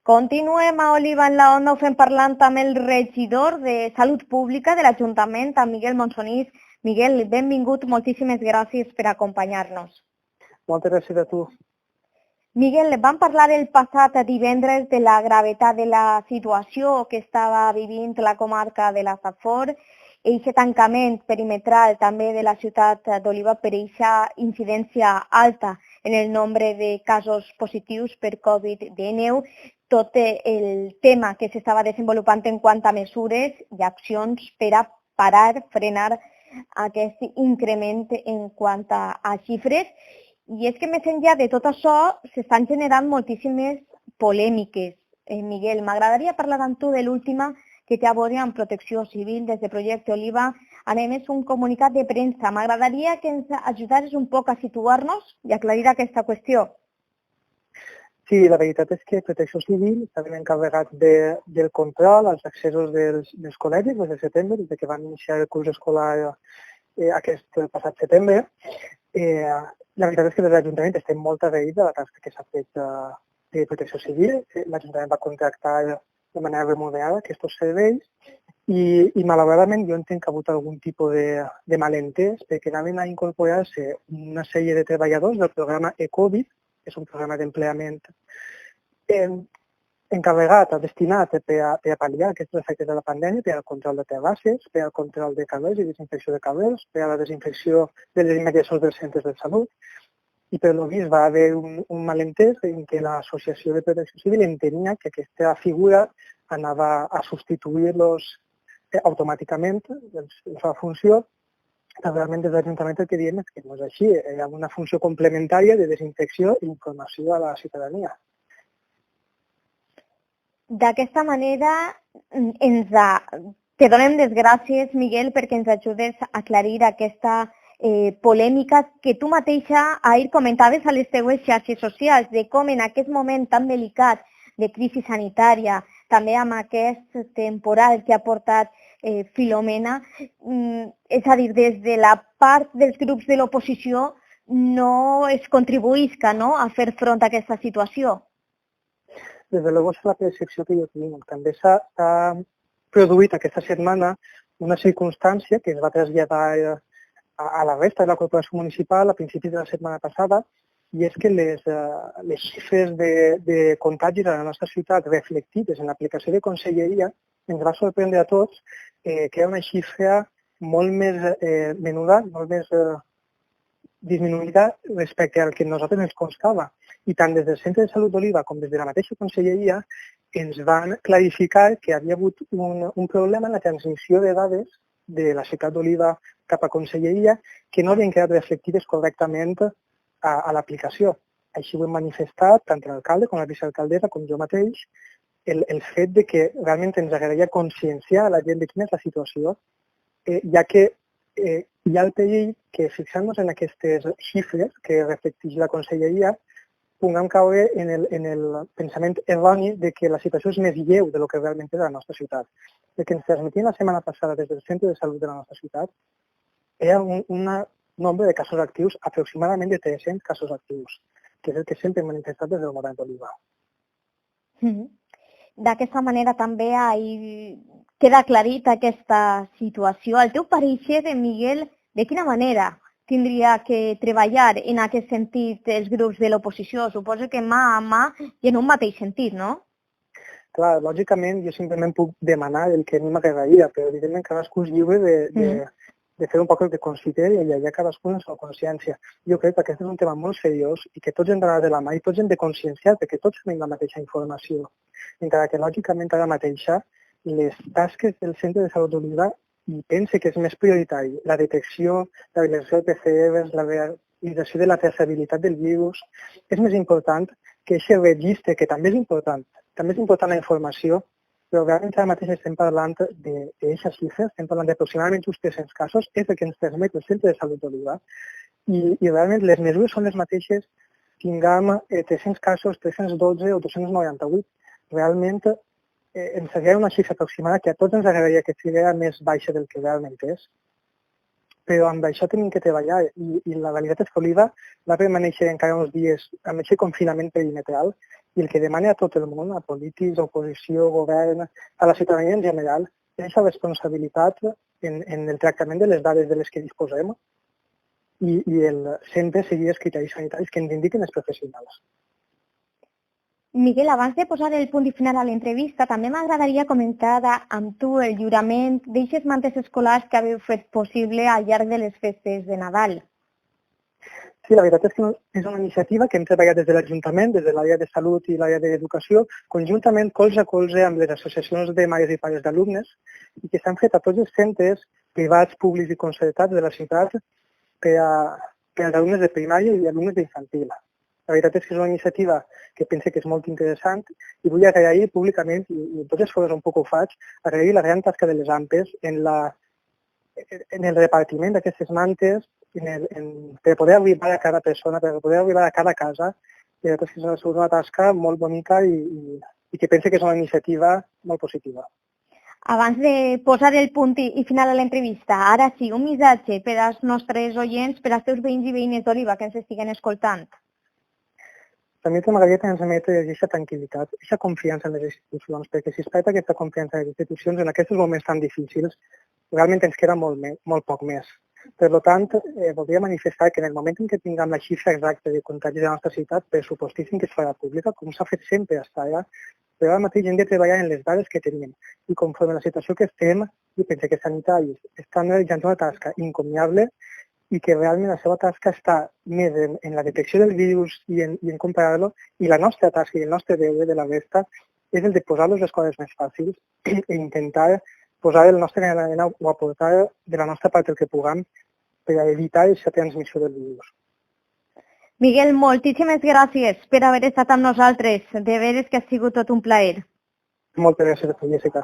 Continuem a Oliva en la Onda, ho fem parlant amb el regidor de Salut Pública de l'Ajuntament, amb Miguel Monsonís. Miguel, benvingut, moltíssimes gràcies per acompanyar-nos. Moltes gràcies a tu. Miguel, vam parlar el passat divendres de la gravetat de la situació que estava vivint la comarca de la Safor, i aquest tancament perimetral també de la ciutat d'Oliva per aquesta incidència alta en el nombre de casos positius per Covid-19, tot el tema que s'estava desenvolupant en quant a mesures i accions per a parar, frenar aquest increment en quant a xifres. I és que més enllà de tot això s'estan generant moltíssimes polèmiques. Miguel, m'agradaria parlar amb tu de l'última que té a veure amb Protecció Civil. Des de Projecte Oliva han emès un comunicat de premsa. M'agradaria que ens ajudares un poc a situar-nos i aclarir aquesta qüestió. Sí, la veritat és que Protecció Civil està ben encarregat del control als accessos dels col·legis des de setembre, des que van iniciar el curs escolar aquest passat setembre. La veritat és que des de l'Ajuntament estem molt agraïts de la tasca que s'ha fet de Protecció Civil. L'Ajuntament va contractar de manera remunerada aquests serveis i malauradament jo entenc que ha hagut algun tipus de malentès perquè anaven a incorporar-se una sèrie de treballadors del programa e-Covid, que és un programa d'empleament encarregat, destinat per a pal·liar aquests efectes de la pandèmia, per al control de terrasses, per al control de carrers i desinfecció de carrers, per a la desinfecció de les immediacions dels centres de salut. I per lo vist va haver un malentès en què l'Associació de Protecció Civil entenia que aquesta figura anava a substituir-los automàticament, la seva funció. Realment des de l'Ajuntament el que diem és que no és així, hi ha una funció complementària de desinfecció i informació a la ciutadania. D'aquesta manera te donem les gràcies, Miguel, perquè ens ajudes a aclarir aquesta polèmica que tu mateixa ahir comentaves a les teues xarxes socials, de com en aquest moment tan delicat de crisi sanitària, també amb aquest temporal que ha portat Filomena, és a dir, des de la part dels grups de l'oposició no es contribuïsca a fer front a aquesta situació. Des de luego és la percepció que jo tinc. També s'ha produït aquesta setmana una circumstància que es va traslladar a la resta de la corporació municipal a principis de la setmana passada, i és que les xifres de contagis a la nostra ciutat reflectides en l'aplicació de conselleria ens va sorprendre a tots que era una xifra molt més menuda, molt més disminuïda respecte al que a nosaltres ens constava. I tant des del Centre de Salut d'Oliva com des de la mateixa conselleria ens van clarificar que havia hagut un problema en la transmissió de dades de la ciutat d'Oliva cap a conselleria que no havien quedat reflectides correctament a l'aplicació. Així ho hem manifestat tant l'alcalde com la vicealcaldessa com jo mateix, el fet de que realment ens agradaria conscienciar a la gent de quina és la situació, ja que hi ha el perill que fixant-nos en aquestes xifres que reflecteix la conselleria puguem caure en el pensament erroni de que la situació és més lleu de lo que realment és a la nostra ciutat. El que ens transmetien la setmana passada des del Centre de Salut de la nostra ciutat era un nombre de casos actius, aproximadament de 300 casos actius, que és el que sempre hem manifestat des del govern d'Oliva. D'aquesta manera també queda aclarit aquesta situació. Al teu parecer, Miguel, de quina manera tindria que treballar en aquest sentit els grups de l'oposició? Suposo que mà a mà i en un mateix sentit, no? Clar, lògicament jo simplement puc demanar el que a mi m'agradaria, però evidentment cadascú és lliure de fer un poc el que consideri i allà cadascú en la seva consciència. Jo crec que aquest és un tema molt seriós i que tots hem d'anar de la mà i tots hem de conscienciar perquè tots tenim la mateixa informació. Encara que lògicament ara mateixa les tasques del Centre de Salut d'Oliva i pense que és més prioritari la detecció, la realització de PCRs, la realització de la traçabilitat del virus, és més important que aquest registre, que també és important la informació, però realment ara mateix estem parlant d'aquestes xifres, estem parlant d'aproximadament uns 300 casos, és el que ens transmet el Centre de Salut d'Oliva, i realment les mesures són les mateixes, tinguem 300 casos, 312 o 298. Realment ens agrada una xifra aproximada que a tots ens agradaria que fos més baixa del que realment és, però amb això tenim que treballar i la realitat és que Oliva va permanèixer encara uns dies amb aquest confinament perimetral i el que demana a tot el món, a polítics, oposició, govern, a la ciutadania en general, és aquesta responsabilitat en el tractament de les dades de les que disposem i sempre seguir els criteris sanitaris que ens indiquen els professionals. Miguel, abans de posar el punt i final a l'entrevista, també m'agradaria comentar amb tu el lliurament d'eixes mantes escolars que haveu fet possible al llarg de les festes de Nadal. Sí, la veritat és que és una iniciativa que hem treballat des de l'Ajuntament, des de l'àrea de Salut i l'àrea d'Educació, conjuntament colze a colze amb les associacions de mares i pares d'alumnes i que s'han fet a tots els centres privats, públics i concertats de la ciutat per als alumnes de primària i alumnes d'infantil. La veritat és que és una iniciativa que penso que és molt interessant i vull agrair públicament, i en tots els fòrums on puc ho faig, agrair la gran tasca de les AMPEs en el repartiment d'aquestes mantes, per poder arribar a cada persona, per poder arribar a cada casa. I la veritat és que és una tasca molt bonica i que penso que és una iniciativa molt positiva. Abans de posar el punt i final a l'entrevista, ara sí, un missatge per als nostres oients, per als teus veïns i veïnes d'Oliva que ens estiguen escoltant. També m'agradaria transmetre aquesta tranquil·litat, aquesta confiança en les institucions, perquè si es perd aquesta confiança en les institucions en aquests moments tan difícils, realment ens queda molt poc més. Per tant, voldria manifestar que en el moment en què tinguem la xifra exacta de contagis de la nostra ciutat, pressupostíssim que es farà pública, com s'ha fet sempre fins ara, però ara mateix hem de treballar en les dades que tenim. I conforme la situació que estem, jo penso que sanitaris estan realitzant una tasca encomiable i que realment la seva tasca està més en la detecció del virus i en comparar-lo, i la nostra tasca i el nostre deure de la resta és el de posar-los les coses més fàcils i intentar posar el nostre granet d'arena o aportar de la nostra part el que puguem per evitar aquesta transmissió del virus. Miguel, moltíssimes gràcies per haver estat amb nosaltres. De veres que ha sigut tot un plaer. Moltes gràcies a tu, Jessica.